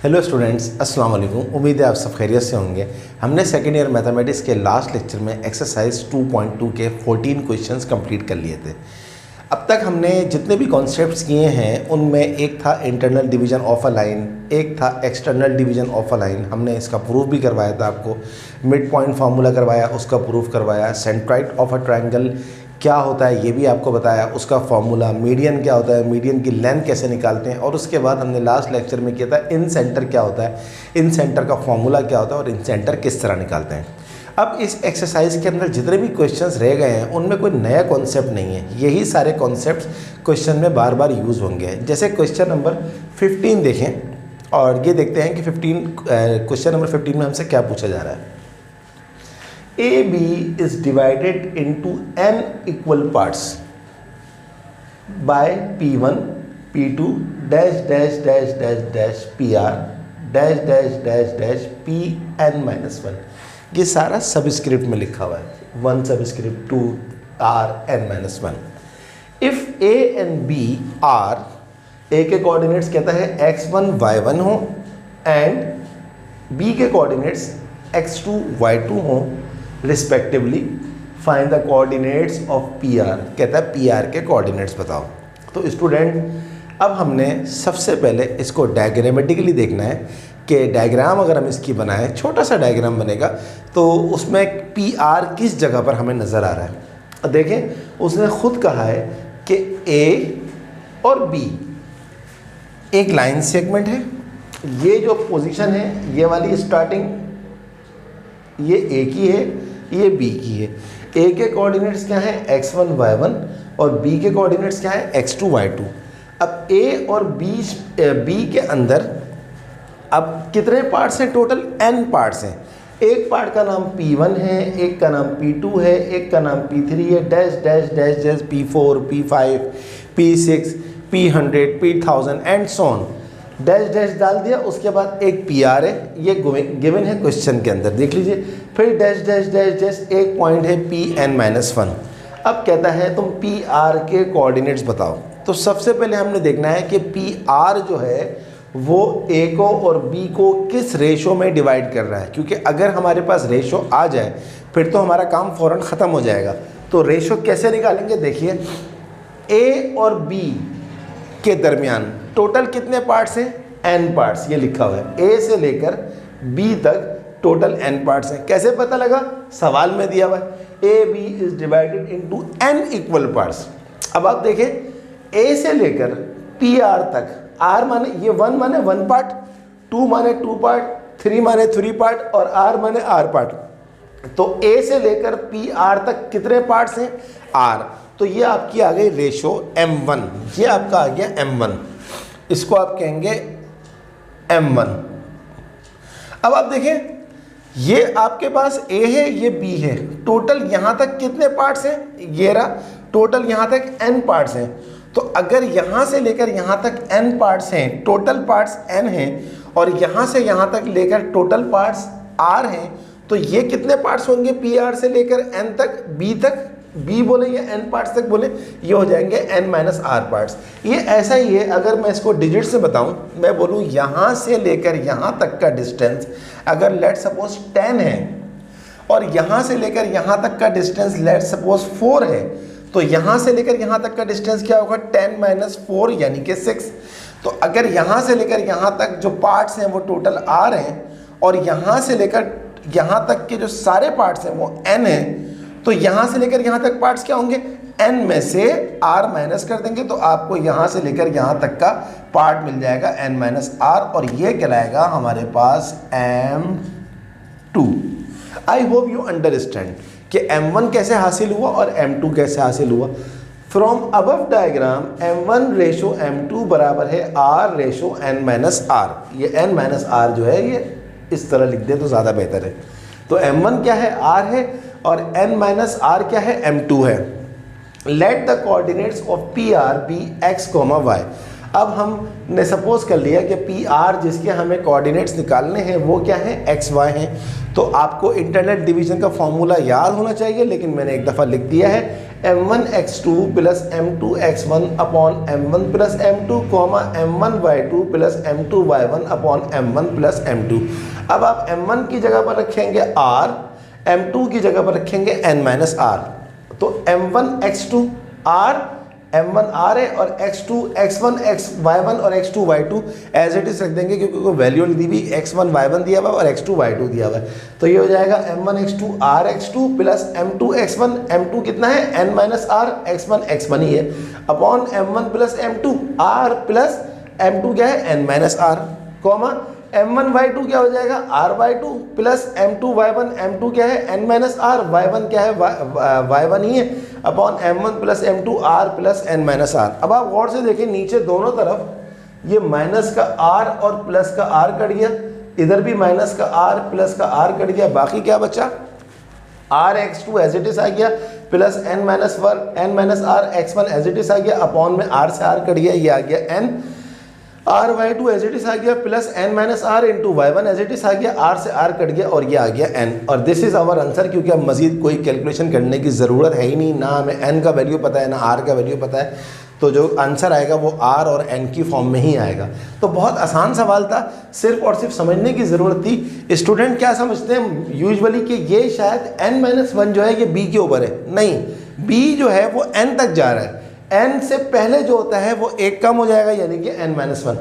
Hello students, अस्सलाम वालेकुम। उम्मीद है आप सब खैरियत से होंगे। हमने सेकेंड ईयर मैथमेटिक्स के लास्ट लेक्चर में एक्सरसाइज 2.2 के 14 क्वेश्चंस कंप्लीट कर लिए थे। अब तक हमने जितने भी कॉन्सेप्ट्स किए हैं उनमें एक था internal division of a line, एक था external division of a line. हमने इसका प्रूफ भी करवाया था, आपको मिड पॉइंट फार्मूला करवाया, उसका प्रूफ करवाया। सेंट्रॉइड ऑफ अ ट्रायंगल क्या होता है ये भी आपको बताया, उसका फार्मूला। मीडियन क्या होता है, मीडियन की लेंथ कैसे निकालते हैं, और उसके बाद हमने लास्ट लेक्चर में किया था इन सेंटर क्या होता है, इन सेंटर का फार्मूला क्या होता है और इन सेंटर किस तरह निकालते हैं। अब इस एक्सरसाइज के अंदर जितने भी क्वेश्चंस रह गए हैं उनमें कोई नया कॉन्सेप्ट नहीं है, यही सारे कॉन्सेप्ट्स क्वेश्चन में बार बार यूज़ होंगे। जैसे क्वेश्चन नंबर 15 देखें और ये देखते हैं कि क्वेश्चन नंबर 15 में हमसे क्या पूछा जा रहा है। AB is divided into n equal parts by P1, P2, dash dash dash dash dash PR, dash dash dash dash Pn minus 1। ये सारा सबस्क्रिप्ट में लिखा हुआ है, 1 subscript 2 R n minus 1। If A and B are, A के coordinates कहता है x1 y1 हो एंड B के कोऑर्डिनेट्स x2 y2 हो respectively, find the coordinates of P are. कहता है पी आर के कोऑर्डिनेट्स बताओ। तो स्टूडेंट अब हमने सबसे पहले इसको डायग्रामेटिकली देखना है कि डायग्राम अगर हम इसकी बनाएं, छोटा सा डायग्राम बनेगा तो उसमें पी आर किस जगह पर हमें नज़र आ रहा है। देखें उसने खुद कहा है कि ए और बी एक लाइन सेगमेंट है, ये जो पोजीशन है ये वाली स्टार्टिंग ये ए की है, ये बी की है। ए के कोऑर्डिनेट्स क्या है x1 y1 और बी के कोऑर्डिनेट्स क्या है x2 y2। अब ए और बी के अंदर अब कितने पार्ट्स हैं, टोटल n पार्ट्स हैं। एक पार्ट का नाम P1 है, एक का नाम P2 है, एक का नाम P3 है, dash dash dash dash P4 P5 P6 P100 P1000 and so on. Dash dash डाल दिया, उसके बाद एक पी आर है, ये गिवन है क्वेश्चन के अंदर, देख लीजिए। फिर डैश डैश डैश डैश एक पॉइंट है Pn-1। अब कहता है तुम पी आर के कोऑर्डिनेट्स बताओ। तो सबसे पहले हमने देखना है कि पी आर जो है वो ए को और बी को किस रेशो में डिवाइड कर रहा है, क्योंकि अगर हमारे पास रेशो आ जाए फिर तो हमारा काम फ़ौरन ख़त्म हो जाएगा। तो रेशो कैसे निकालेंगे, देखिए ए और बी के दरमियान टोटल कितने पार्ट्स हैं, n पार्ट्स, ये लिखा हुआ है। ए से लेकर बी तक टोटल n पार्ट्स हैं। कैसे पता लगा, सवाल में दिया हुआ है A B is divided into n equal parts. अब आप देखें ए से लेकर पी आर तक, r माने ये 1 माने 1 पार्ट, 2 माने 2 पार्ट, 3 माने 3 पार्ट और r माने r पार्ट। तो ए से लेकर पी आर तक कितने पार्ट्स हैं, r। तो ये आपकी आ गई रेशो m1, ये आपका आ गया m1, इसको आप कहेंगे m1। अब आप देखें ये आपके पास a है, ये b है, टोटल यहाँ तक कितने पार्ट्स हैं, ये रहा, टोटल यहाँ तक n पार्ट्स हैं। तो अगर यहाँ से लेकर यहाँ तक n पार्ट्स हैं, टोटल पार्ट्स n हैं, और यहाँ से यहाँ तक लेकर टोटल पार्ट्स r हैं, तो ये कितने पार्ट्स होंगे पी आर से लेकर n तक, b तक, b बोले या n पार्ट्स तक बोले, ये हो जाएंगे n माइनस r पार्ट्स। ये ऐसा ही है, अगर मैं इसको डिजिट से बताऊं, मैं बोलूं यहाँ से लेकर यहाँ तक का डिस्टेंस अगर लेट सपोज 10 है और यहाँ से लेकर यहाँ तक का डिस्टेंस लेट सपोज 4 है, तो यहाँ से लेकर यहाँ तक का डिस्टेंस क्या होगा, 10 माइनस 4 यानी कि 6। तो अगर यहाँ से लेकर यहाँ तक जो पार्ट्स हैं वो टोटल r हैं और यहाँ से लेकर यहाँ तक के जो सारे पार्ट्स हैं वो n हैं, तो यहाँ से लेकर यहाँ तक पार्ट्स क्या होंगे, n में से r माइनस कर देंगे तो आपको यहाँ से लेकर यहाँ तक का पार्ट मिल जाएगा n माइनस r, और ये कहलाएगा हमारे पास m2। I hope you understand कि m1 कैसे हासिल हुआ और m2 कैसे हासिल हुआ। From above diagram m1 ratio m2 बराबर है r ratio n minus r। ये n माइनस r जो है ये इस तरह लिख दे तो ज़्यादा बेहतर है। तो m1 क्या है, r है, और n माइनस r क्या है, m2 है। Let the coordinates of P are be x, y। अब हमने सपोज कर लिया कि पी आर जिसके हमें कोऑर्डिनेट्स निकालने हैं वो क्या है, x y हैं। तो आपको इंटरनल डिवीजन का फॉर्मूला याद होना चाहिए, लेकिन मैंने एक दफ़ा लिख दिया है m1x2 plus m2x1 upon m1 plus m2 comma m1y2 plus m2y1 upon m1 plus m2। अब आप m1 की जगह पर रखेंगे r, m2 की जगह पर रखेंगे n माइनस r, तो m1x2 r m1 r है और x2 x1 y1 और x2 y2 as it is रख देंगे क्योंकि कोई वैल्यू नहीं दी हुई, x1 y1 दिया हुआ है और x2 y2 दिया हुआ है। तो ये हो जाएगा m1x2 rx2 plus m2x1, m2 कितना है n minus r, x1 x1 ही है, upon m1 plus m2 r plus m2 क्या है n minus r, comma m1y2 क्या हो जाएगा ry2 प्लस m2y1, m2 क्या है n माइनस r, y1 क्या है y1 ही है, upon m1 plus m2 r plus n minus r। अब आप गौर से देखें नीचे दोनों तरफ ये माइनस का r और प्लस का r कट गया, इधर भी माइनस का r प्लस का r कट गया, बाकी क्या बचा rx2 एज इट इज आ गया plus n minus r x1 as it is आ गया, अपॉन में r से r कट गया, ये आ गया n, ry2 as it is आ गया plus n minus r into y1 as it is आ गया, r से r कट गया और ये आ गया n। और दिस इज आवर आंसर, क्योंकि अब मजीद कोई कैलकुलेशन करने की ज़रूरत है ही नहीं, ना हमें n का वैल्यू पता है ना r का वैल्यू पता है, तो जो आंसर आएगा वो r और n की फॉर्म में ही आएगा। तो बहुत आसान सवाल था, सिर्फ और सिर्फ समझने की ज़रूरत थी। स्टूडेंट क्या समझते हैं यूजुअली कि ये शायद n माइनस 1 जो है ये b के ऊपर है, नहीं, b जो है वो n तक जा रहा है, n से पहले जो होता है वो एक कम हो जाएगा यानी कि n माइनस 1।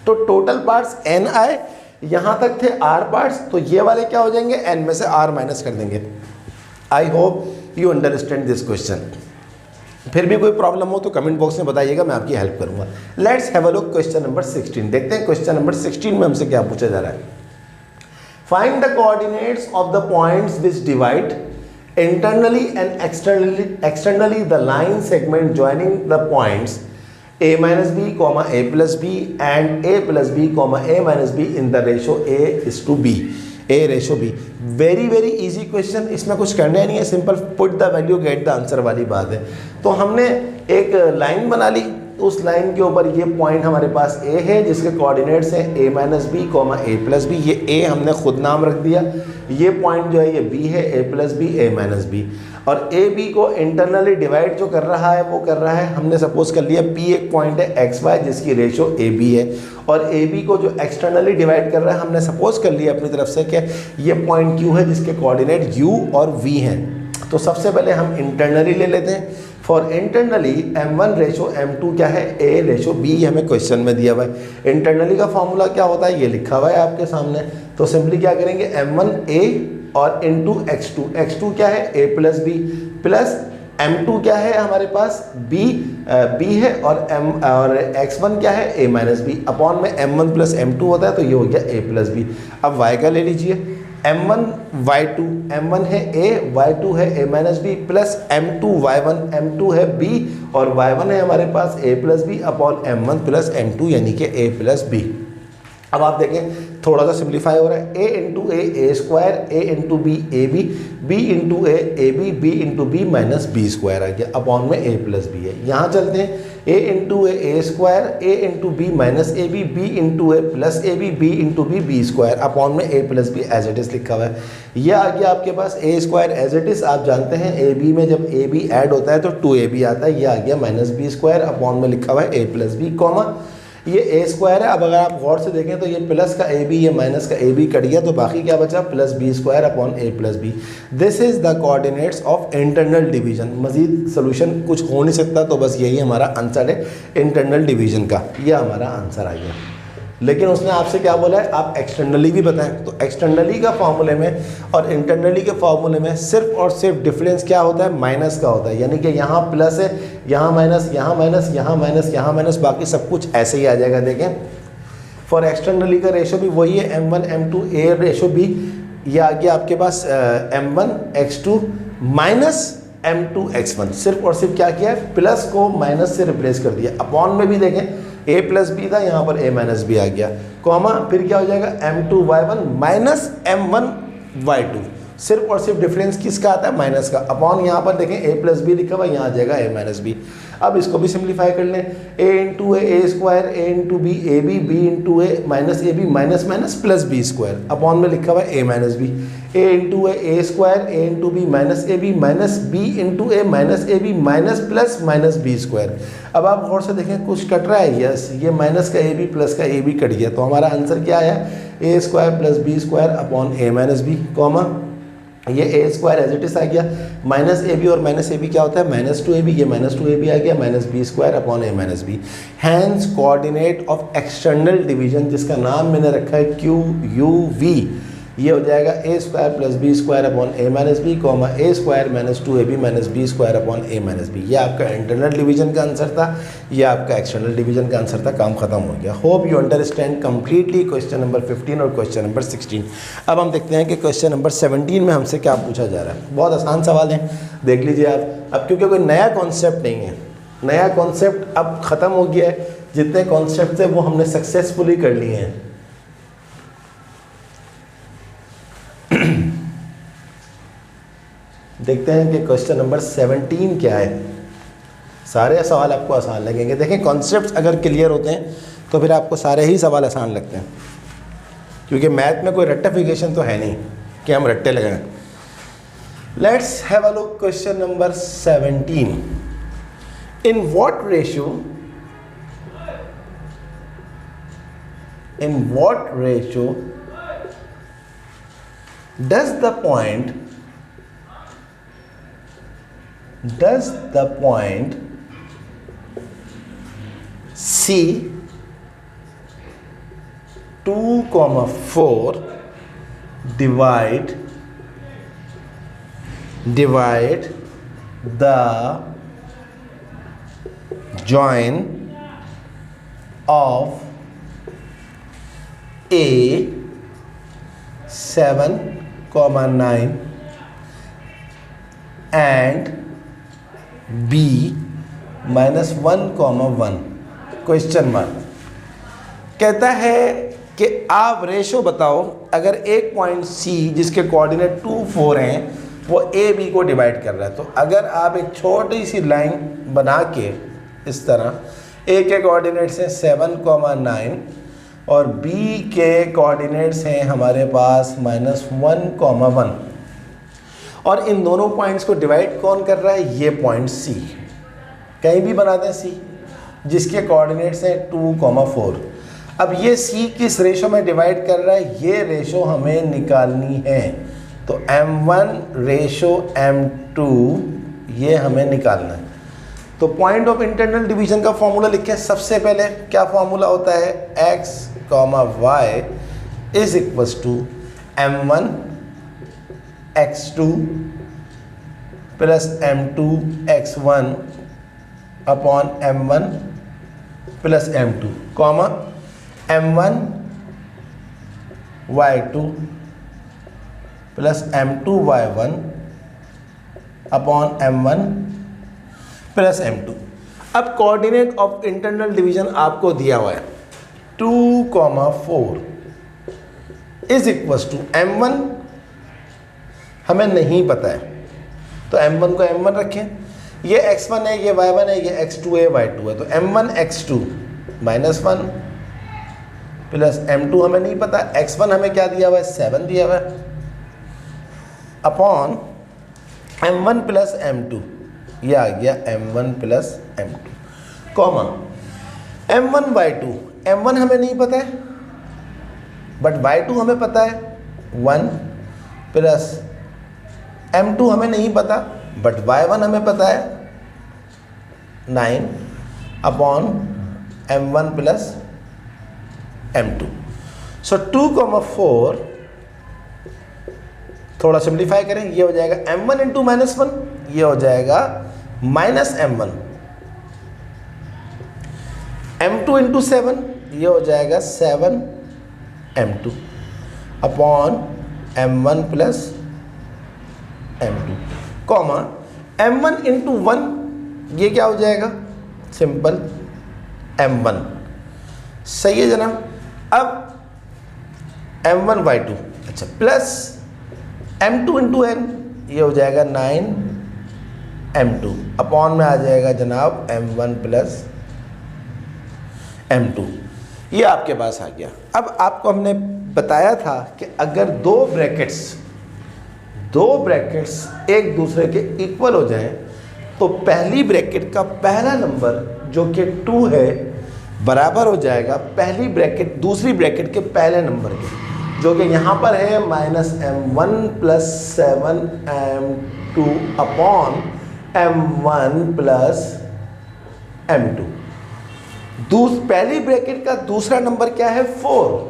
तो टोटल पार्ट्स n आए, यहाँ तक थे r पार्ट्स, तो ये वाले क्या हो जाएंगे n में से r माइनस कर देंगे। I hope you understand this question. फिर भी कोई प्रॉब्लम हो तो कमेंट बॉक्स में बताइएगा, मैं आपकी हेल्प करूंगा। Let's have a look question number 16। देखते हैं क्वेश्चन नंबर 16 में हमसे क्या पूछा जा रहा है। Find the coordinates of the points which divide internally and externally the line segment joining the points a minus b comma a plus b and a plus b comma a minus b in the ratio a is to b, a ratio b। Very easy question, इसमें कुछ करना ही नहीं है, simple put the value get the answer वाली बात है। तो हमने एक लाइन बना ली, उस लाइन के ऊपर ये पॉइंट हमारे पास a है जिसके कोऑर्डिनेट्स हैं a minus B comma a plus B, ये a हमने खुद नाम रख दिया, ये पॉइंट जो है ये b है, a plus B a minus B, और a b को इंटरनली डिवाइड जो कर रहा है वो कर रहा है, हमने सपोज कर लिया p एक पॉइंट है xy जिसकी रेशो a b है, और a b को जो एक्सटर्नली डिवाइड कर रहा है हमने सपोज कर लिया अपनी तरफ से कि ये पॉइंट q है जिसके कोऑर्डिनेट u और v हैं। तो सबसे पहले हम इंटरनली ले लेते हैं। For internally m1 ratio m2 क्या है a रेशो b, हमें क्वेश्चन में दिया हुआ है। इंटरनली का फॉर्मूला क्या होता है ये लिखा हुआ है आपके सामने, तो सिंपली क्या करेंगे m1 a और इंटू x2, x2 क्या है a plus B plus m2 क्या है हमारे पास b है और x1 क्या है a माइनस बी, अपॉन में m1 प्लस m2 होता है तो ये हो गया a प्लस बी। अब y का ले लीजिए, m1 y2, m1 है a, y2 है a minus B plus m2 y1, m2 है b और y1 है हमारे पास a plus B upon m1 plus m2 यानी कि a प्लस बी। अब आप देखें थोड़ा सा सिंप्लीफाई हो रहा है, a into A square, a into B A B, b into A B, b into B minus B square आ गया, अपॉन में a प्लस बी है। यहाँ चलते हैं a into A square, a into B minus A B, b into A plus A B, b into B B square, upon में a plus B as it is लिखा हुआ है। यह आ गया आपके पास a square as it is, आप जानते हैं ए बी में जब ए बी ऐड होता है तो 2ab आता है, यह आ गया माइनस बी स्क्वायर, अपॉन में लिखा हुआ है a प्लस बी कॉमा ये a स्क्वायर है। अब अगर आप गौर से देखें तो ये प्लस का a b, ये माइनस का a b कट गया, तो बाकी क्या बचा plus B square upon a plus B. This is the coordinates of internal division. मजीद सोल्यूशन कुछ हो नहीं सकता, तो बस यही हमारा आंसर है इंटरनल डिवीजन का, यह हमारा आंसर आ गया। लेकिन उसने आपसे क्या बोला है आप एक्सटर्नली भी बताएं, तो एक्सटर्नली का फॉर्मूले में और इंटरनली के फॉर्मूले में सिर्फ और सिर्फ डिफरेंस क्या होता है माइनस का होता है, यानी कि यहाँ प्लस है, यहाँ माइनस, यहाँ माइनस, यहाँ माइनस, यहाँ माइनस, बाकी सब कुछ ऐसे ही आ जाएगा। देखें फॉर एक्सटर्नली का रेशो भी वही है, m1 m2 a ratio b, ये आ गया आपके पास m1 x2 minus m2 x1, सिर्फ और सिर्फ क्या किया है प्लस को माइनस से रिप्लेस कर दिया, अपॉन में भी देखें a प्लस बी था, यहाँ पर a माइनस बी आ गया, कॉमा फिर क्या हो जाएगा m2 y1 minus m1 y2, सिर्फ और सिर्फ डिफरेंस किसका आता है माइनस का, अपॉन यहाँ पर देखें a प्लस बी लिखा हुआ, यहाँ आ जाएगा a माइनस बी। अब इसको भी सिंप्लीफाई कर लें, a into A square, a into B A B, B into A minus A B minus minus plus B square, upon में लिखा हुआ है a minus B, a into A square, a into B minus A B minus B into A minus A B minus plus minus B square. अब आप गौर से देखें कुछ cut रहा है, यस, ये माइनस का ए बी प्लस का ए बी कट गया, तो हमारा आंसर क्या आया, A square plus B square upon A minus B, comma ये A square as it is आ गया, माइनस ए बी और माइनस ए बी क्या होता है, माइनस टू ए बी, ये माइनस टू ए बी आ गया, minus B square upon A minus B. Hence coordinate of external division, जिसका नाम मैंने रखा है क्यू यू वी, ये हो जाएगा a square plus B square upon A minus B, comma a square minus two A B minus B square upon A minus b. ये आपका इंटरनल डिवीजन का आंसर था, ये आपका एक्सटर्नल डिवीजन का आंसर था, काम खत्म हो गया। Hope you understand completely question number 15 और क्वेश्चन नंबर 16। अब हम देखते हैं कि क्वेश्चन नंबर 17 में हमसे क्या पूछा जा रहा है। बहुत आसान सवाल है, देख लीजिए आप। अब क्योंकि कोई नया कॉन्सेप्ट नहीं है, नया कॉन्सेप्ट अब ख़त्म हो गया है, जितने कॉन्सेप्ट थे वो हमने सक्सेसफुली कर लिए हैं। देखते हैं कि क्वेश्चन नंबर 17 क्या है। सारे सवाल आपको आसान लगेंगे। देखें, कॉन्सेप्ट्स अगर क्लियर होते हैं तो फिर आपको सारे ही सवाल आसान लगते हैं, क्योंकि मैथ में कोई रट्टाफिकेशन तो है नहीं कि हम रट्टे लगाएं। Let's have a look question number 17। In what ratio does the point C 2,4 divide the join of A 7,9 and B -1,1 question mark. कहता है कि आप रेशो बताओ, अगर एक पॉइंट C जिसके कोऑर्डिनेट 2, 4 हैं वो A B को डिवाइड कर रहा है, तो अगर आप एक छोटी सी लाइन बना के इस तरह, A के कोऑर्डिनेट्स हैं 7,9 और B के कोऑर्डिनेट्स हैं हमारे पास -1,1 और इन दोनों पॉइंट्स को डिवाइड कौन कर रहा है, ये पॉइंट C। कहीं भी बना दें C जिसके कोऑर्डिनेट्स हैं 2,4। अब ये C किस रेशो में डिवाइड कर रहा है, ये रेशो हमें निकालनी है। तो M1 रेशो M2 ये हमें निकालना है। तो पॉइंट ऑफ इंटरनल डिवीजन का फॉर्मूला लिखें। सबसे पहले क्या फॉर्मूला होता है, x, y is equals to M1 x2 plus M2 x1 upon M1 plus M2, comma M1 y2 plus M2 y1 upon M1 plus M2। अब कोऑर्डिनेट ऑफ इंटरनल डिवीजन आपको दिया हुआ है 2,4 इज इक्वल्स टू M1 हमें नहीं पता है, तो M1 को M1 रखें, ये x1 है, ये y1 है, ये x2 है, y2 है, तो M1 x2 -1 प्लस M2 हमें नहीं पता, x1 हमें क्या दिया हुआ है, 7 दिया हुआ है, अपॉन M1 प्लस M2, ये आ गया M1 plus M2, comma M1 y2, M1 हमें नहीं पता है बट y2 हमें पता है 1 प्लस M2 हमें नहीं पता बट y1 हमें पता है 9 अपॉन M1 प्लस M2। सो 2,4 थोड़ा सिंप्लीफाई करें, ये हो जाएगा M1 इंटू -1, ये हो जाएगा -M1, M2 इंटू 7, ये हो जाएगा 7M2 upon M1 plus M2, comma M1 into 1, ये क्या हो जाएगा, सिंपल M1। सही है जनाब। अब M1 y2, अच्छा, प्लस M2 इंटू n, ये हो जाएगा 9 m2 अपॉन में आ जाएगा जनाब m1 प्लस m2। ये आपके पास आ गया। अब आपको हमने बताया था कि अगर दो ब्रैकेट्स एक दूसरे के इक्वल हो जाएं तो पहली ब्रैकेट का पहला नंबर जो कि 2 है बराबर हो जाएगा पहली ब्रैकेट दूसरी ब्रैकेट के पहले नंबर के, जो कि यहाँ पर है -m1 plus 7m2 upon m1 plus m2। पहली ब्रैकेट का दूसरा नंबर क्या है 4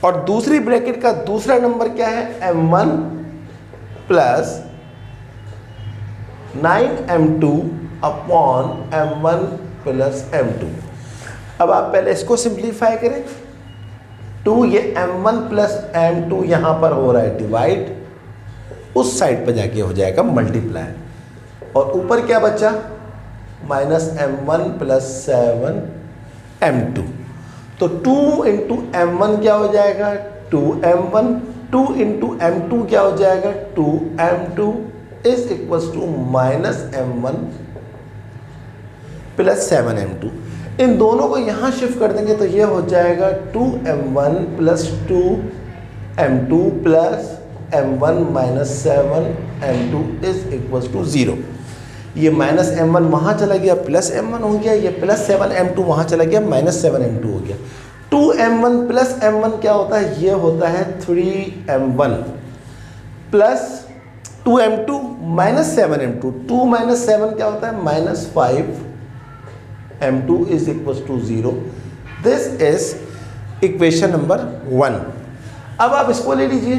और दूसरी ब्रैकेट का दूसरा नंबर क्या है m1 plus 9m2 upon m1 plus m2। अब आप पहले इसको सिंप्लीफाई करें। 2 ये m1 प्लस m2 यहाँ पर हो रहा है डिवाइड, उस साइड पर जाके हो जाएगा मल्टीप्लाई, और ऊपर क्या बचा -m1 प्लस 7m2। तो 2 इंटू m1 क्या हो जाएगा 2m1, 2 इंटू m2 क्या हो जाएगा 2m2 is equals to -m1 plus 7m2। इन दोनों को यहाँ शिफ्ट कर देंगे तो ये हो जाएगा 2m1 plus 2m2 plus m1 minus 7m2 is equals to 0। ये -m1 वहाँ चला गया प्लस m1 हो गया, ये प्लस 7m2 वहाँ चला गया -7m2 हो गया। 2m1 प्लस m1 क्या होता है, ये होता है 3m1 plus 2m2 minus 7m2, 2 minus 7 क्या होता है -5m2 is equal to 0। This is equation number 1। अब आप इसको ले लीजिए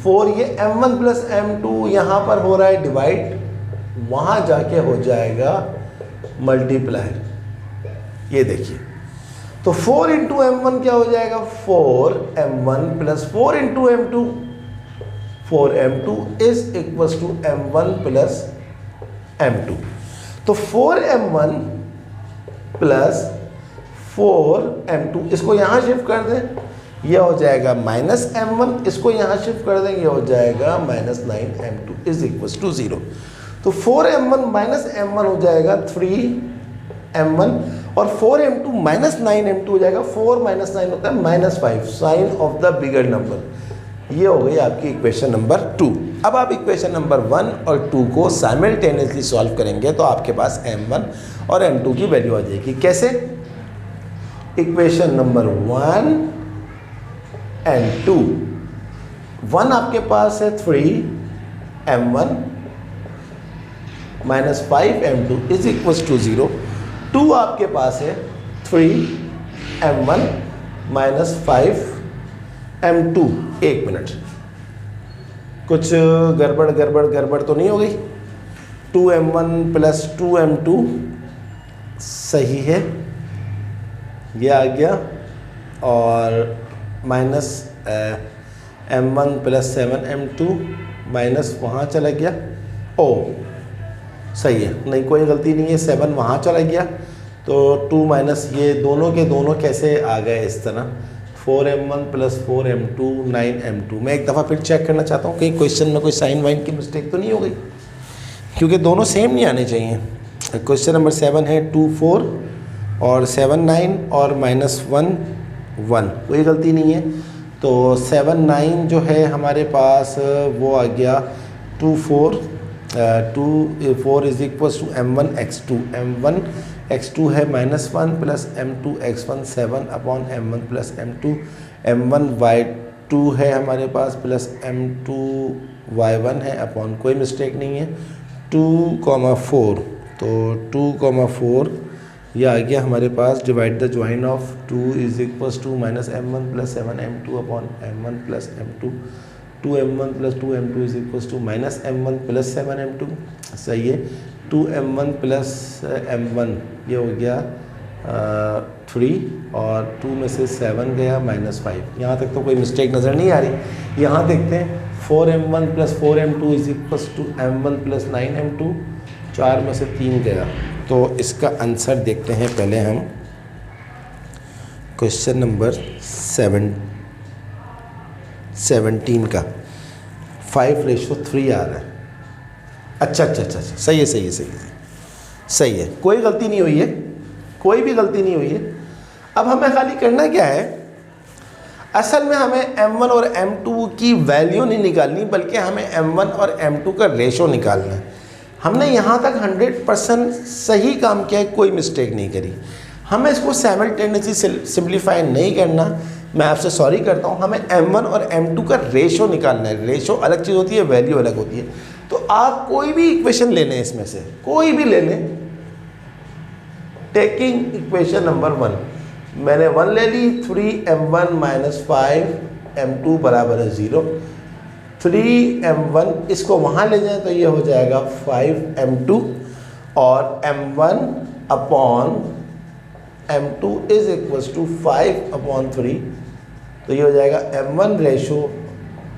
4, ये m1 प्लस m2 यहाँ पर हो रहा है डिवाइड, वहाँ जाके हो जाएगा मल्टीप्लाई। ये देखिए तो 4 इंटू m1 क्या हो जाएगा 4m1 plus 4 into m2 4m2 is equal to m1 plus m2। तो 4m1 प्लस 4m2 इसको यहाँ शिफ्ट कर दें, यह हो जाएगा -m1, इसको यहाँ शिफ्ट कर दें, यह हो जाएगा -9m2 इज इक्वल टू 0। तो 4m1 माइनस m1 हो जाएगा 3m1 और 4m2 माइनस 9m2 हो जाएगा 4 माइनस 9 होता है -5, sign of the bigger number. ये हो गई आपकी इक्वेशन नंबर 2। अब आप इक्वेशन नंबर 1 और 2 को साइमल्टेनियसली सॉल्व करेंगे तो आपके पास m1 और m2 की वैल्यू आ जाएगी। कैसे? Equation number 1 and 2। 1 आपके पास है 3m1 minus 5m2 is equal to 0। 2 आपके पास है 3m1 माइनस 5m2। एक मिनट, कुछ गड़बड़ तो नहीं हो गई? 2m1 प्लस 2m2 सही है, ये आ गया, और minus m1 plus 7m2 minus वहाँ चला गया, ओ सही है, नहीं कोई गलती नहीं है, 7 वहाँ चला गया तो 2 माइनस ये दोनों के दोनों कैसे आ गए इस तरह, 4m1 प्लस 4m2 9m2। मैं एक दफ़ा फिर चेक करना चाहता हूँ कहीं क्वेश्चन में कोई साइन वाइन की मिस्टेक तो नहीं हो गई, क्योंकि दोनों सेम नहीं आने चाहिए। क्वेश्चन नंबर 7 है 2 4 और 7 9 और -1 1, कोई गलती नहीं है। तो 7 9 जो है हमारे पास वो आ गया 2 4 4 is equal to m1 x2, m1 x2 है -1 plus m2 x1 7 upon m1 plus m2, m1 y2 है हमारे पास प्लस m2 y1 है अपॉन, कोई मिस्टेक नहीं है, 2,4। तो 2,4 ये आ गया हमारे पास, divide the join of 2 is equal to -m1 plus 7m2 upon m1 plus m2, 2m1 plus 2m2 is equal to -m1 plus 7m2। सही है, 2m1 प्लस m1 ये हो गया 3 और 2 में से 7 गया -5। यहाँ तक तो कोई मिस्टेक नज़र नहीं आ रही। यहाँ देखते हैं 4m1 plus 4m2 is equal to m1 plus 9m2, 4 में से 3 गया। तो इसका आंसर देखते हैं पहले हम, क्वेश्चन नंबर 17 का 5:3 आ रहा है। अच्छा अच्छा अच्छा अच्छा, सही है सही है सही है सही है, कोई गलती नहीं हुई है, कोई भी गलती नहीं हुई है। अब हमें खाली करना क्या है, असल में हमें m1 और m2 की वैल्यू नहीं निकालनी, बल्कि हमें m1 और m2 का रेशो निकालना है। हमने यहाँ तक 100% सही काम किया है, कोई मिस्टेक नहीं करी। हमें इसको साइमल्टेनियसली सिंप्लीफाई नहीं करना, मैं आपसे सॉरी करता हूँ। हमें m1 और m2 का रेशो निकालना है। रेशो अलग चीज़ होती है, वैल्यू अलग होती है। तो आप कोई भी इक्वेशन ले लें, इसमें से कोई भी ले लें, टेकिंग इक्वेशन नंबर 1, मैंने 1 ले ली, 3m1 माइनस 5m2 बराबर है 0। 3m1 इसको वहाँ ले जाएं तो ये हो जाएगा 5m2, और m1 upon m2 is equals to 5/3, तो ये हो जाएगा m1 ratio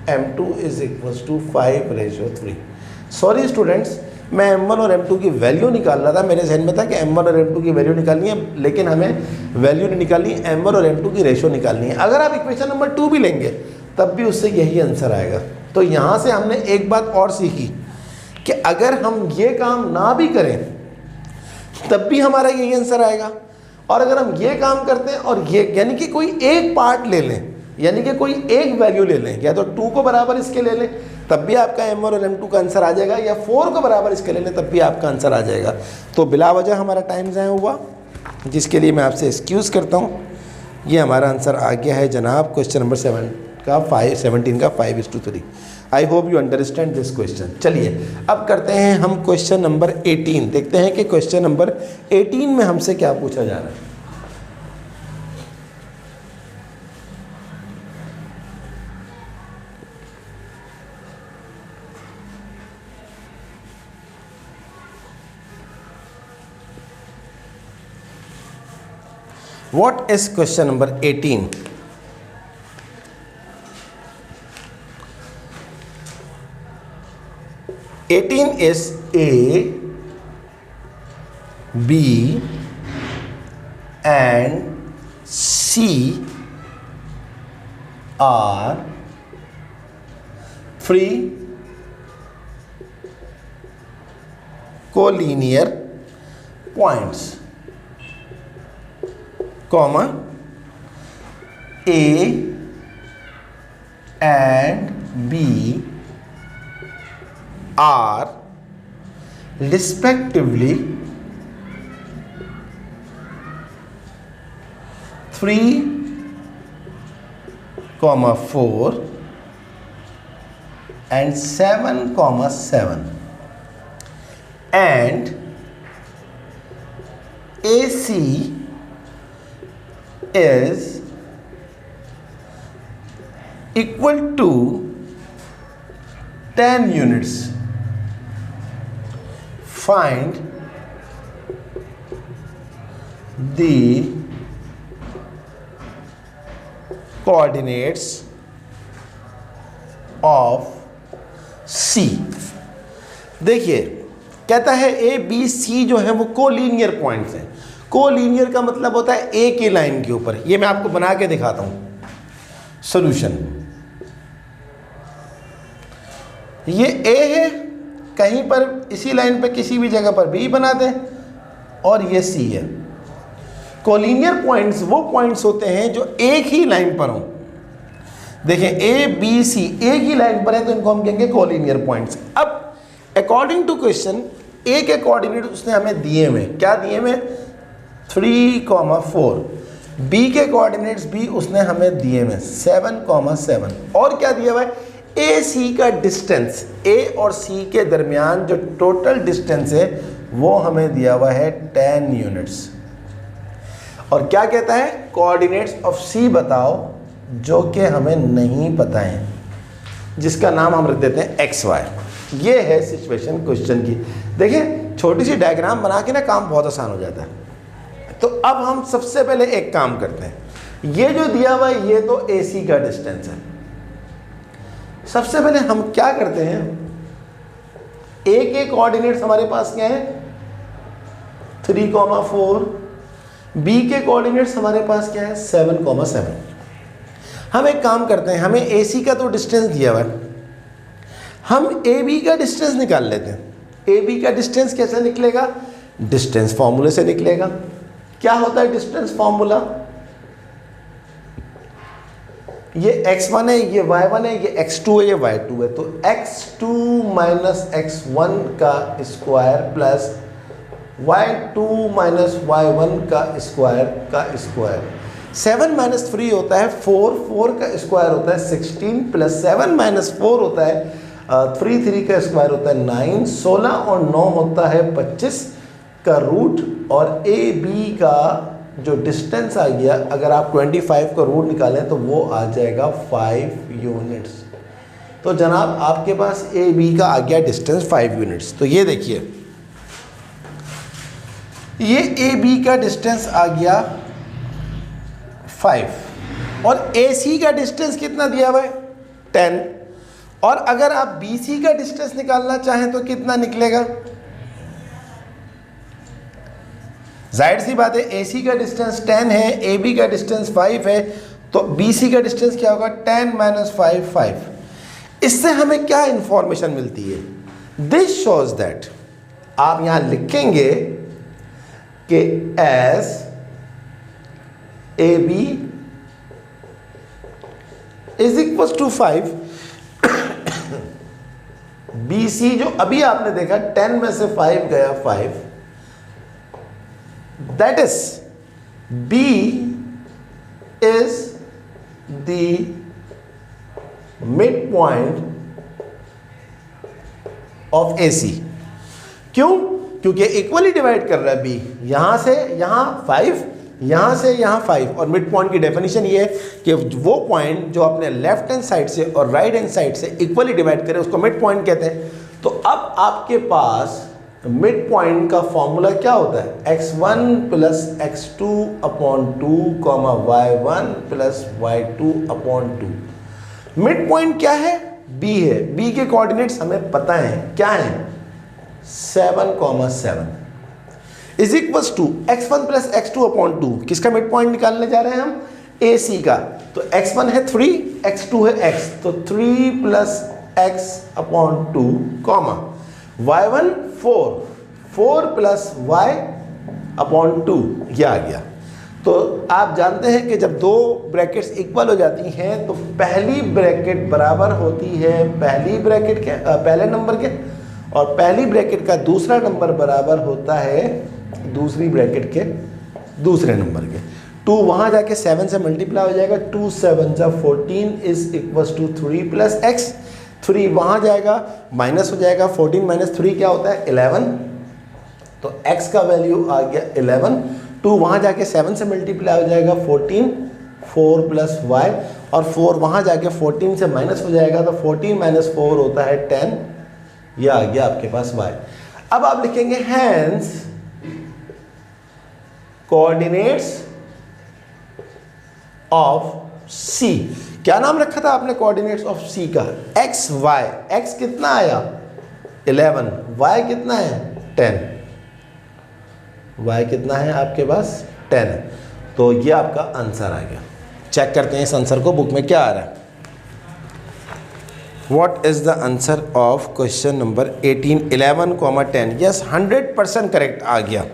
m2 is equals to 5/3। Sorry students, मैं m1 और m2 की वैल्यू निकाल रहा था, मेरे जहन में था कि m1 और m2 की वैल्यू निकालनी है, लेकिन हमें वैल्यू नहीं निकालनी, m1 और m2 की रेशो निकालनी है। अगर आप इक्वेशन नंबर 2 भी लेंगे तब भी उससे यही आंसर आएगा। तो यहाँ से हमने एक बात और सीखी कि अगर हम ये काम ना भी करें तब भी हमारा यही आंसर आएगा, और अगर हम ये काम करते हैं और ये, यानी कि कोई एक पार्ट ले लें, यानी कि कोई एक वैल्यू ले लें, या तो 2 को बराबर इसके ले लें तब भी आपका m1 और m2 का आंसर आ जाएगा, या 4 को बराबर इसके ले लें तब भी आपका आंसर आ जाएगा। तो बिला वजह हमारा टाइम ज़ाया हुआ, जिसके लिए मैं आपसे एक्सक्यूज़ करता हूँ। ये हमारा आंसर आ गया है जनाब क्वेश्चन नंबर 17 का 5:3। I hope you understand this question. चलिए अब करते हैं हम क्वेश्चन नंबर 18, देखते हैं कि क्वेश्चन नंबर 18 में हमसे क्या पूछा जा रहा है। What is question number 18? is A, B and C are three collinear points, comma, A and B are respectively 3, 4 and 7, 7, and AC is equal to 10 units. Find the coordinates of C। देखिए कहता है A B C जो है वो collinear points हैं। Collinear का मतलब होता है एक ही लाइन के ऊपर। ये मैं आपको बना के दिखाता हूं सॉल्यूशन। ये ए है, कहीं पर इसी लाइन पे किसी भी जगह पर बी बना दें, और ये सी है। कोलिनियर पॉइंट्स वो पॉइंट्स होते हैं जो एक ही लाइन पर हों। देखें ए बी सी एक ही लाइन पर है तो इनको हम कहेंगे कोलिनियर पॉइंट्स। अब अकॉर्डिंग टू क्वेश्चन ए के कोऑर्डिनेट उसने हमें दिए हुए, क्या दिए हुए 3, 4। बी के कोऑर्डिनेट्स भी उसने हमें दिए हुए 7, 7, और क्या दिया हुआ है ए सी का डिस्टेंस, ए और सी के दरमियान जो टोटल डिस्टेंस है वो हमें दिया हुआ है 10 यूनिट्स। और क्या कहता है कोऑर्डिनेट्स ऑफ सी बताओ, जो कि हमें नहीं पता है, जिसका नाम हम रख देते हैं एक्स वाई। ये है सिचुएशन क्वेश्चन की। देखिए छोटी सी डायग्राम बना के ना काम बहुत आसान हो जाता है। तो अब हम सबसे पहले एक काम करते हैं, ये जो दिया हुआ है ये तो ए सी का डिस्टेंस है। सबसे पहले हम क्या करते हैं, ए के कोऑर्डिनेट्स हमारे पास क्या है 3, 4। बी के कोऑर्डिनेट्स हमारे पास क्या है 7, 7। हम एक काम करते हैं, हमें ए सी का तो डिस्टेंस दिया हुआ है, हम ए बी का डिस्टेंस निकाल लेते हैं। ए बी का डिस्टेंस कैसे निकलेगा? डिस्टेंस फॉर्मूले से निकलेगा। क्या होता है डिस्टेंस फॉर्मूला? ये x1 है, ये y1 है, ये x2 है, ये y2 है। तो x2 माइनस x1 का square plus y2 minus y1 का स्क्वायर 7 माइनस 3 होता है 4, 4 का स्क्वायर होता है 16 प्लस 7 माइनस 4 होता है 3 का स्क्वायर होता है 9, 16 और 9 होता है 25 का रूट, और ए बी का जो डिस्टेंस आ गया, अगर आप 25 का रूट निकालें तो वो आ जाएगा 5 यूनिट्स। तो जनाब आपके पास ए बी का आ गया डिस्टेंस 5 यूनिट्स। तो ये देखिए, ये ए बी का डिस्टेंस आ गया 5 और ए सी का डिस्टेंस कितना दिया हुआ है? 10। और अगर आप बी सी का डिस्टेंस निकालना चाहें तो कितना निकलेगा? जाहिर सी बात है, ए सी का डिस्टेंस 10 है, ए बी का डिस्टेंस 5 है, तो बी सी का डिस्टेंस क्या होगा? 10 माइनस 5, 5। इससे हमें क्या इंफॉर्मेशन मिलती है? दिस शोज दैट, आप यहां लिखेंगे कि as A B is equal to 5, B C जो अभी आपने देखा 10 में से 5 गया 5, that is B is the midpoint of AC। क्यों? क्योंकि इक्वली डिवाइड कर रहा है B, यहां से यहां 5, यहां से यहां 5, और मिड पॉइंट की डेफिनेशन ये है कि वो पॉइंट जो अपने लेफ्ट हैंड साइड से और राइट हैंड साइड से इक्वली डिवाइड करे उसको मिड पॉइंट कहते हैं। तो अब आपके पास मिड पॉइंट का फॉर्मूला क्या होता है? x1 plus x2 upon 2 comma y1 plus y2 upon 2। Mid point क्या है? b है। b के कोऑर्डिनेट्स हमें पता है, क्या है? 7 comma 7 is equals to x1 plus x2 upon 2। किसका मिड पॉइंट निकालने जा रहे हैं हम? ac का। तो x1 है 3, x2 है x, तो 3 plus x upon 2 comma y1 4 plus y upon 2, ये आ गया। तो आप जानते हैं कि जब दो ब्रैकेट्स इक्वल हो जाती हैं तो पहली ब्रैकेट बराबर होती है पहली ब्रैकेट के पहले नंबर के, और पहली ब्रैकेट का दूसरा नंबर बराबर होता है दूसरी ब्रैकेट के दूसरे नंबर के। 2 वहाँ जाके 7 से मल्टीप्लाई हो जाएगा, 2 7 जा 14 is equals to 3 plus x। 3 वहाँ जाएगा माइनस हो जाएगा, 14 माइनस 3 क्या होता है? 11। तो x का वैल्यू आ गया 11। 2 वहाँ जाके 7 से मल्टीप्लाई हो जाएगा 14, 4 प्लस y, और 4 वहाँ जाके 14 से माइनस हो जाएगा, तो 14 माइनस 4 होता है 10। यह आ गया आपके पास y। अब आप लिखेंगे हैंस कोऑर्डिनेट्स ऑफ C। क्या नाम रखा था आपने कोऑर्डिनेट्स ऑफ C का? x y। x कितना आया? 11। y कितना है? 10। y कितना है आपके पास? 10 है। तो ये आपका आंसर आ गया। चेक करते हैं इस आंसर को, बुक में क्या आ रहा है। What is the answer of question number 18 11, 10? Yes, 100% correct आ गया।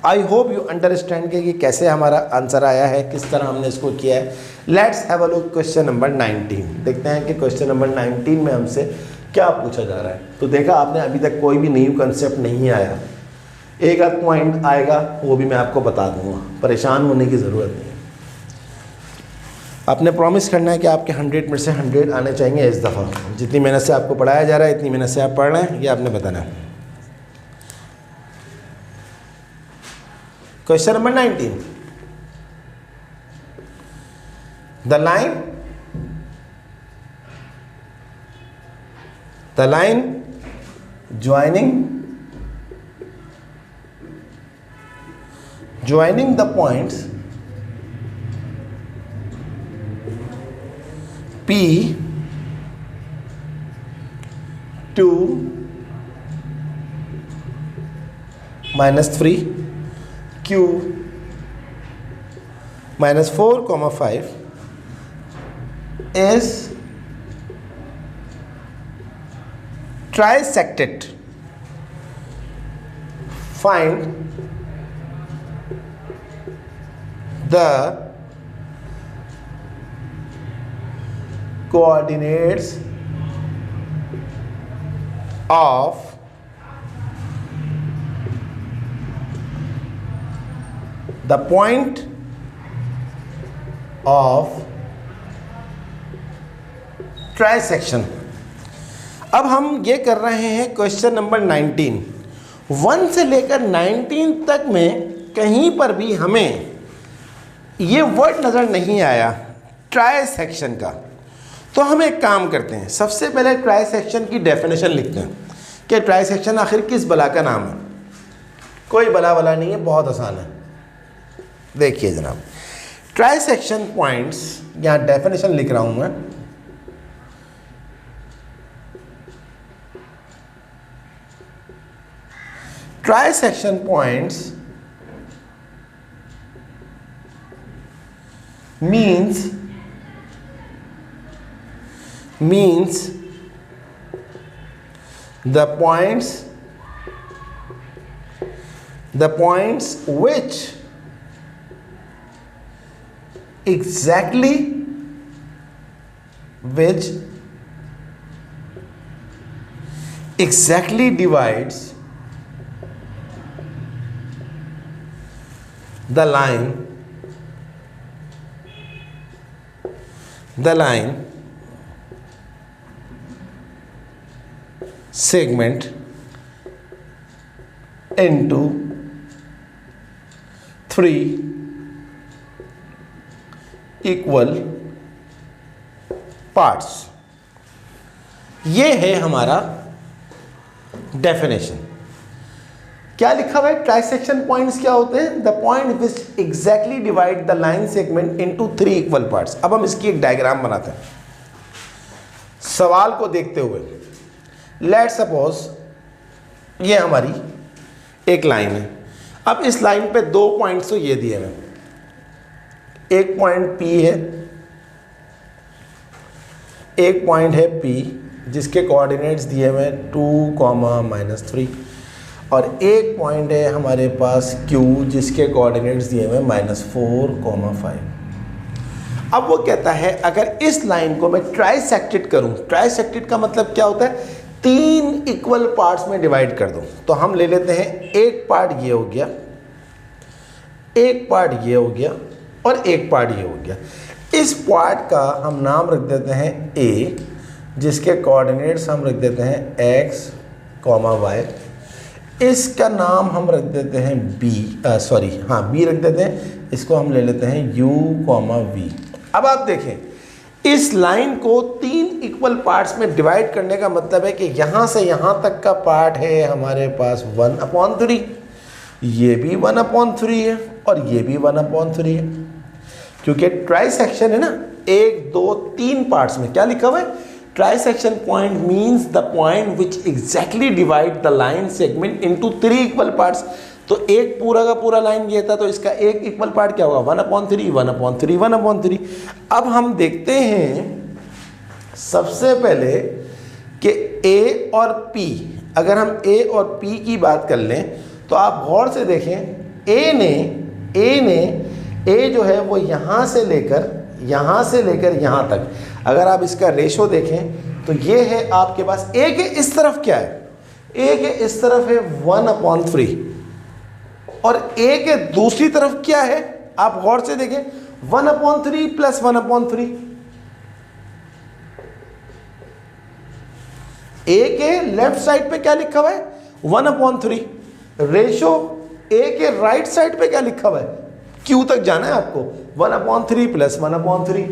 आई होप यू अंडरस्टैंड कि कैसे हमारा आंसर आया है, किस तरह हमने इसको किया है। Let's have a look question number 19। देखते हैं कि क्वेश्चन नंबर 19 में हमसे क्या पूछा जा रहा है। तो देखा आपने, अभी तक कोई भी न्यू कंसेप्ट नहीं आया। एक आध पॉइंट आएगा वो भी मैं आपको बता दूंगा, परेशान होने की ज़रूरत नहीं है। आपने प्रॉमिस करना है कि आपके 100 में से 100 आने चाहिए इस दफ़ा। जितनी मेहनत से आपको पढ़ाया जा रहा है, इतनी मेहनत से आप पढ़ रहे हैं, ये आपने बताना है। Question number 19, the line joining the points P 2 minus 3 Q minus 4, 5 is trisected find the coordinates of the point of trisection. अब हम ये कर रहे हैं क्वेश्चन नंबर 19। 1 से लेकर 19 तक में कहीं पर भी हमें ये वर्ड नज़र नहीं आया ट्राइसेक्शन का। तो हम एक काम करते हैं, सबसे पहले ट्राइसेक्शन की डेफिनेशन लिखते हैं कि ट्राइसेक्शन आखिर किस बला का नाम है। कोई बला नहीं है, बहुत आसान है। देखिए जनाब, ट्राइसेक्शन पॉइंट्स, यहाँ डेफिनेशन लिख रहा हूँ मैं। Trisection points means the points which exactly divides the line segment into 3 equal parts। ये है हमारा डेफिनेशन। क्या लिखा हुआ है? ट्राइसेक्शन पॉइंट्स क्या होते हैं? The point which exactly divide the line segment into 3 equal parts. अब हम इसकी एक डायग्राम बनाते हैं सवाल को देखते हुए। लेट सपोज ये हमारी एक लाइन है। अब इस लाइन पे 2 पॉइंट्स तो ये दिए हैं। एक पॉइंट P है, एक पॉइंट है P जिसके कोऑर्डिनेट्स दिए हुए 2, -3, और एक पॉइंट है हमारे पास Q जिसके कोऑर्डिनेट्स दिए हुए -4, 5। अब वो कहता है अगर इस लाइन को मैं ट्राइसेक्टेड करूं, ट्राइसेक्टेड का मतलब क्या होता है? 3 इक्वल पार्ट्स में डिवाइड कर दूं। तो हम ले लेते हैं, एक पार्ट ये हो गया, एक पार्ट ये हो गया और एक पार्ट ये हो गया। इस पार्ट का हम नाम रख देते हैं A, जिसके कोऑर्डिनेट्स हम रख देते हैं x, y। इसका नाम हम रख देते हैं B रख देते हैं। इसको हम ले लेते हैं u, v। अब आप देखें, इस लाइन को 3 इक्वल पार्ट्स में डिवाइड करने का मतलब है कि यहाँ से यहाँ तक का पार्ट है हमारे पास 1/3, ये भी 1/3 है और ये भी 1/3 है। क्योंकि ट्राइसेक्शन है ना, 1, 2, 3 पार्ट्स में। क्या लिखा हुआ है? Trisection point means the point which exactly divide the line segment into 3 equal parts. तो एक पूरा का पूरा लाइन ये था, तो इसका एक इक्वल पार्ट क्या होगा? 1/3, 1/3, 1/3। अब हम देखते हैं सबसे पहले कि A और P, अगर हम A और P की बात कर लें तो आप गौर से देखें, A जो है वो यहाँ से लेकर यहाँ तक, अगर आप इसका रेशो देखें तो ये है आपके पास। A के इस तरफ क्या है? A के इस तरफ है 1/3 और A के दूसरी तरफ क्या है? आप गौर से देखें, 1/3 + 1/3। A के लेफ्ट साइड पे क्या लिखा हुआ है? 1/3। रेशो A के राइट साइड पे क्या लिखा हुआ है? Q तक जाना है आपको, 1/3 + 1/3।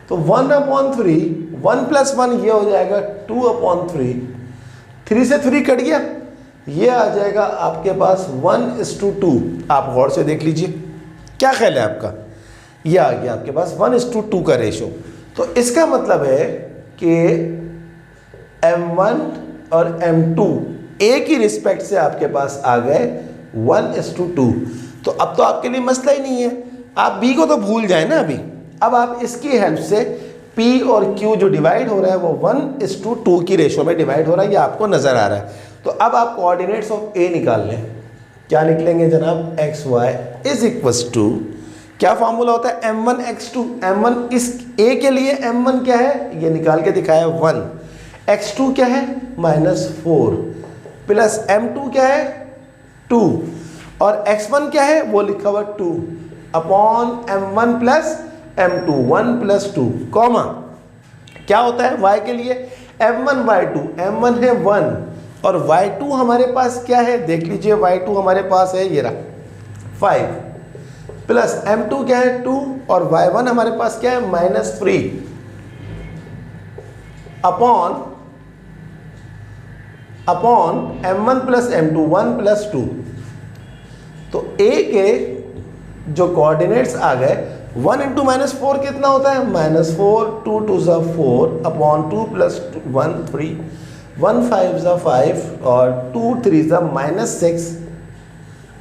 तो 1/3, 1 + 1 ये हो जाएगा 2/3। 3 से 3 कट गया, ये आ जाएगा आपके पास 1:2। आप गौर से देख लीजिए, क्या ख्याल है आपका? ये आ गया आपके पास 1:2 का रेशो। तो इसका मतलब है कि M1 और M2 A की रिस्पेक्ट से आपके पास आ गए 1:2। तो अब तो आपके लिए मसला ही नहीं है, आप B को तो भूल जाए ना अभी। अब आप इसकी हेल्प से P और Q जो डिवाइड हो रहा है वो 1:2 की रेशो में डिवाइड हो रहा है, ये आपको नज़र आ रहा है। तो अब आप कोऑर्डिनेट्स ऑफ A निकाल लें। क्या लिख लेंगे जनाब, X Y is equals to, क्या फॉर्मूला होता है, m1 x2, m1 इस a के लिए m1 क्या है, ये निकाल के दिखाया 1, x2 क्या है -4 प्लस m2 क्या है 2 और x1 क्या है वो लिखा हुआ 2 upon m1 plus m2, 1 plus 2 comma क्या होता है y के लिए m1 y2, m1 है 1 और y2 हमारे पास क्या है, देख लीजिए y2 हमारे पास है ये रहा 5 प्लस m2 क्या है 2 और y1 हमारे पास क्या है -3 upon m1 plus m2, 1 plus 2। तो a के जो कोऑर्डिनेट्स आ गए 1 इंटू -4 कितना होता है -4, 2 2 ज़ा 4 अपॉन 2 प्लस 1 3, 1 5 ज़ा 5 और 2 3 ज़ा -6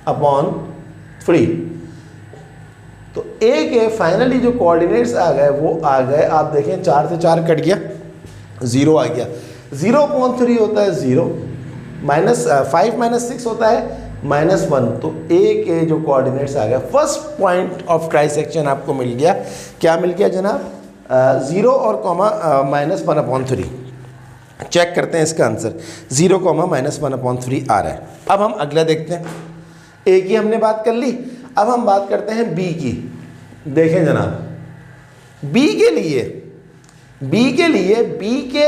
अपॉन 3। तो a के फाइनली जो कोऑर्डिनेट्स आ गए वो आ गए, आप देखें 4 से 4 कट गया, 0 आ गया, 0.3 होता है 0, -5 -6 होता है -1। तो a के जो कोऑर्डिनेट्स आ गए, फर्स्ट पॉइंट ऑफ ट्राइसेक्शन आपको मिल गया, क्या मिल गया जनाब, 0 और कॉमा -1/3। चेक करते हैं इसका आंसर, 0, -1/3 आ रहा है। अब हम अगला देखते हैं, a की हमने बात कर ली, अब हम बात करते हैं b की। देखें जनाब b के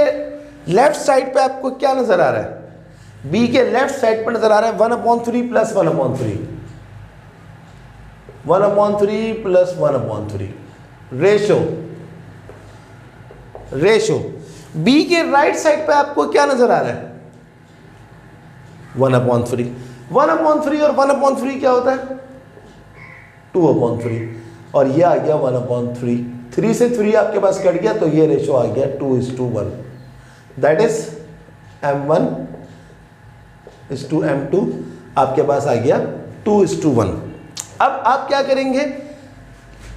लेफ्ट साइड पे आपको क्या नजर आ रहा है, b के लेफ्ट साइड पर नजर आ रहा है 1/3 प्लस 1/3, 1/3 प्लस 1/3 रेशो। b के राइट साइड पे आपको क्या नजर आ रहा है 1/3, 1/3 और 1/3 क्या होता है 2/3 और ये आ गया 1/3, 3 से 3 आपके पास कट गया तो ये रेशो आ गया 2:1, दैट इज m1 इस टू m2 आपके पास आ गया 2:1। अब आप क्या करेंगे,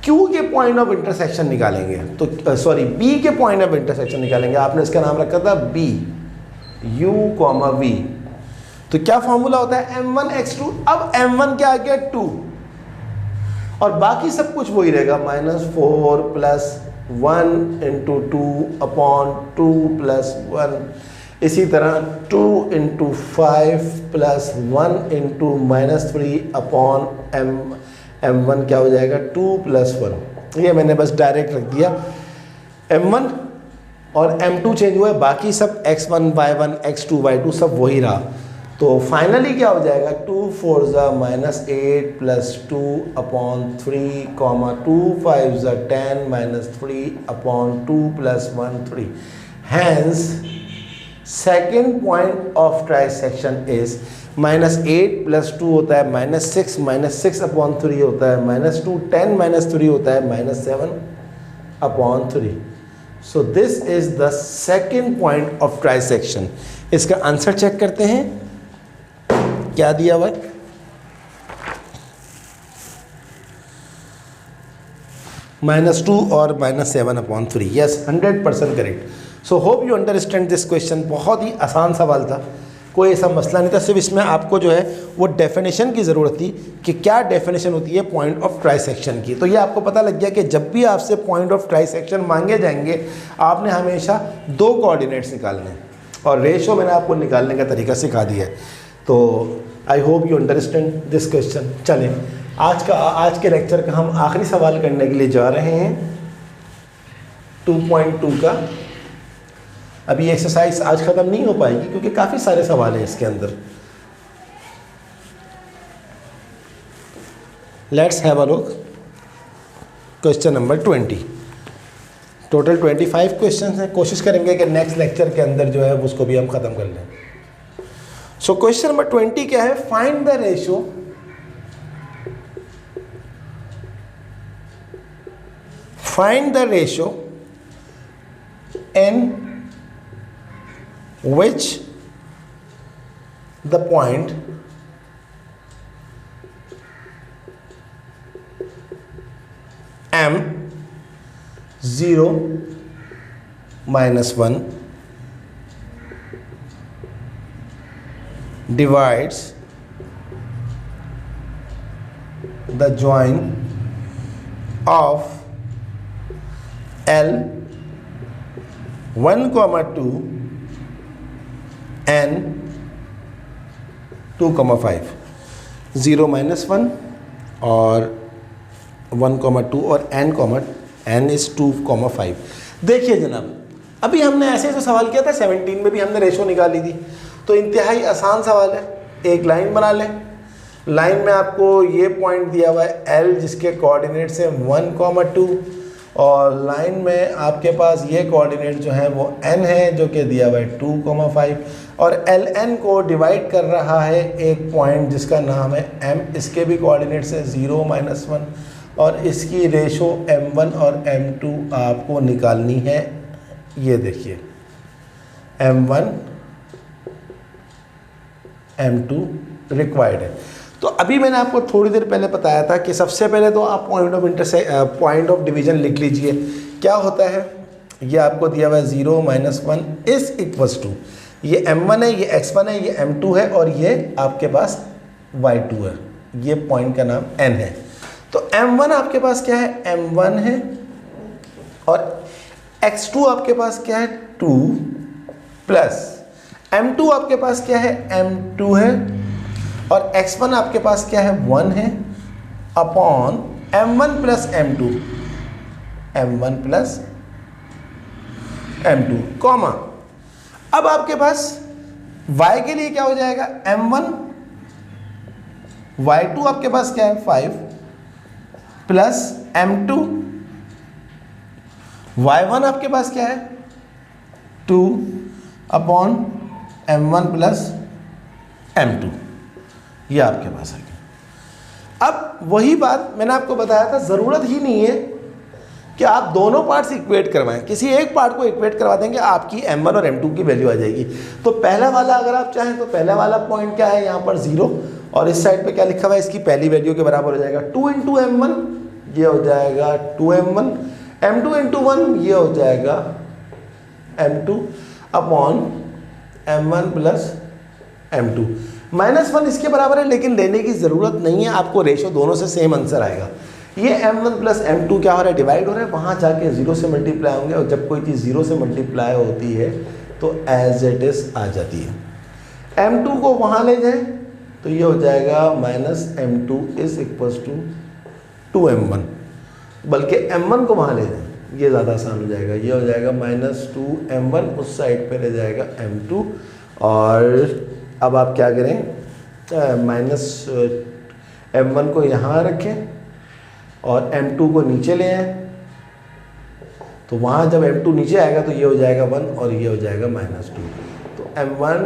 Q के पॉइंट ऑफ इंटरसेक्शन निकालेंगे, तो B के पॉइंट ऑफ इंटरसेक्शन निकालेंगे। आपने इसका नाम रखा था B, U, V। तो क्या फॉर्मूला होता है m1 x2, अब m1 क्या आ गया 2 और बाकी सब कुछ वही रहेगा, -4 प्लस 1 इंटू 2 अपॉन 2 प्लस 1, इसी तरह 2 into 5 plus 1 into -3 upon m1 क्या हो जाएगा 2 प्लस 1। ये मैंने बस डायरेक्ट रख दिया, m1 और m2 चेंज हुआ है, बाकी सब x1 y1 x2 y2 सब वही रहा। तो फाइनली क्या हो जाएगा 2 4 ज़ा -8 प्लस 2 अपॉन 3 कॉमा 2 5 ज़ा 10 -3 upon 2 plus 1 3। Hence second point of trisection is -8 plus 2 होता है -6 अपॉन 3 होता है -2 10 -3 होता है -7 upon 3। So this is the second point of trisection. इसका आंसर चेक करते हैं, क्या दिया हुआ है, -2 और -7/3। Yes, 100% correct. So hope you understand this question. बहुत ही आसान सवाल था, कोई ऐसा मसला नहीं था, सिर्फ इसमें आपको जो है वो डेफिनेशन की ज़रूरत थी कि क्या डेफिनेशन होती है पॉइंट ऑफ ट्राइसेक्शन की। तो ये आपको पता लग गया कि जब भी आपसे पॉइंट ऑफ ट्राइसेक्शन मांगे जाएंगे आपने हमेशा 2 कोऑर्डिनेट्स निकालने हैं और रेशो मैंने आपको निकालने का तरीका सिखा दिया है। तो I hope you understand this question. चलें, आज के लेक्चर का हम आखिरी सवाल करने के लिए जा रहे हैं 2.2 का। अभी एक्सरसाइज आज ख़त्म नहीं हो पाएगी क्योंकि काफ़ी सारे सवाल हैं इसके अंदर। Let's have a look question number 20। Total 25 question हैं, कोशिश करेंगे कि नेक्स्ट लेक्चर के अंदर जो है उसको भी हम ख़त्म कर लें। सो क्वेश्चन नंबर 20 क्या है, find the ratio in which the point m 0 -1 divides the join of L 1,2 N 2,5 0 -1 और 1,2 और n इज 2,5। देखिए जनाब, अभी हमने ऐसे तो सवाल किया था 17 में भी हमने रेशो निकाली थी, तो इंतहाई आसान सवाल है। एक लाइन बना लें, लाइन में आपको ये पॉइंट दिया हुआ है L जिसके कोऑर्डिनेट्स हैं 1,2 और लाइन में आपके पास ये कोऑर्डिनेट जो है वो n है जो कि दिया हुआ है 2,5 और Ln को डिवाइड कर रहा है एक पॉइंट जिसका नाम है m, इसके भी कोऑर्डिनेट्स है 0 -1 और इसकी रेशो m1 और m2 आपको निकालनी है। ये देखिए m1 m2 रिक्वायर्ड है। तो अभी मैंने आपको थोड़ी देर पहले बताया था कि सबसे पहले तो आप पॉइंट ऑफ डिवीजन लिख लीजिए। क्या होता है, ये आपको दिया हुआ है 0 -1 इज इक्वल्स टू, ये m1 है, ये x1 है, ये m2 है और ये आपके पास y2 है। ये पॉइंट का नाम n है। तो m1 आपके पास क्या है, m1 है और x2 आपके पास क्या है 2 प्लस m2 आपके पास क्या है m2 है और x1 आपके पास क्या है 1 है upon m1 plus m2, m1 plus m2 comma. अब आपके पास y के लिए क्या हो जाएगा m1, y2 आपके पास क्या है 5 प्लस m2, y1 आपके पास क्या है 2 अपॉन m1 प्लस m2। ये आपके पास आ गया। अब वही बात मैंने आपको बताया था, ज़रूरत ही नहीं है कि आप दोनों पार्ट्स इक्वेट करवाएं, किसी एक पार्ट को इक्वेट करवा देंगे आपकी m1 और m2 की वैल्यू आ जाएगी। तो पहला वाला अगर आप चाहें तो पहला वाला पॉइंट क्या है यहाँ पर 0 और इस साइड पे क्या लिखा हुआ है, इसकी पहली वैल्यू के बराबर हो जाएगा 2 × m1, ये हो जाएगा 2m1, m2 × 1 ये हो जाएगा m2 upon m1 plus m2। -1 इसके बराबर है लेकिन लेने की ज़रूरत नहीं है, आपको रेशो दोनों से सेम आंसर आएगा। ये m1 प्लस m2 क्या हो रहा है, डिवाइड हो रहा है, वहाँ जाके 0 से मल्टीप्लाई होंगे और जब कोई चीज़ 0 से मल्टीप्लाई होती है तो एज इट इज़ आ जाती है। m2 को वहाँ ले जाएं तो ये हो जाएगा -m2 is equals to 2m1, बल्कि m1 को वहाँ ले जाएं, ये ज़्यादा आसान हो जाएगा। ये हो जाएगा -2m1, उस साइड पे ले जाएगा m2 और अब आप क्या करें, -m1 को यहाँ रखें और m2 को नीचे ले आएं, तो वहाँ जब m2 नीचे आएगा तो ये हो जाएगा 1 और ये हो जाएगा -2, तो m1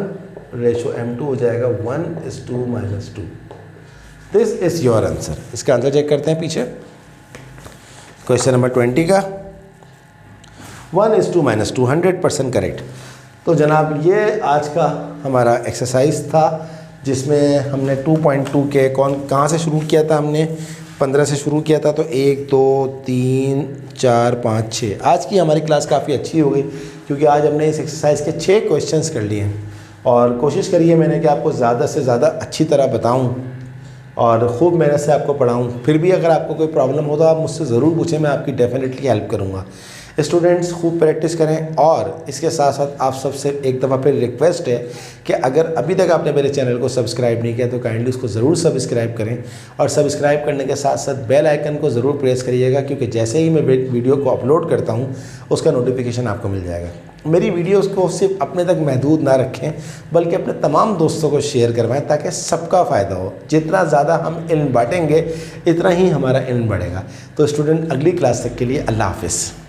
रेशो m2 हो जाएगा 1:2 दिस इज़ योर आंसर। इसका आंसर चेक करते हैं पीछे, क्वेश्चन नंबर 20 का 1:2 100% करेक्ट। तो जनाब ये आज का हमारा एक्सरसाइज था जिसमें हमने 2.2 के कहाँ से शुरू किया था, हमने 15 से शुरू किया था। तो 1 2 3 4 5 6, आज की हमारी क्लास काफ़ी अच्छी हो गई क्योंकि आज हमने इस एक्सरसाइज के 6 क्वेश्चंस कर लिए हैं और कोशिश करिए मैंने कि आपको ज़्यादा से ज़्यादा अच्छी तरह बताऊं और ख़ूब मेहनत से आपको पढ़ाऊं। फिर भी अगर आपको कोई प्रॉब्लम हो तो आप मुझसे ज़रूर पूछें, मैं आपकी डेफिनेटली हेल्प करूंगा। स्टूडेंट्स खूब प्रैक्टिस करें और इसके साथ साथ आप सबसे एक दफ़ा फिर रिक्वेस्ट है कि अगर अभी तक आपने मेरे चैनल को सब्सक्राइब नहीं किया तो काइंडली उसको ज़रूर सब्सक्राइब करें और सब्सक्राइब करने के साथ साथ बेल आइकन को ज़रूर प्रेस करिएगा क्योंकि जैसे ही मैं वीडियो को अपलोड करता हूँ उसका नोटिफिकेशन आपको मिल जाएगा। मेरी वीडियोस को सिर्फ अपने तक महदूद ना रखें बल्कि अपने तमाम दोस्तों को शेयर करवाएं ताकि सबका फ़ायदा हो। जितना ज़्यादा हम इल्म बांटेंगे इतना ही हमारा इल्म बढ़ेगा। तो स्टूडेंट अगली क्लास तक के लिए अल्लाह हाफ़िज़।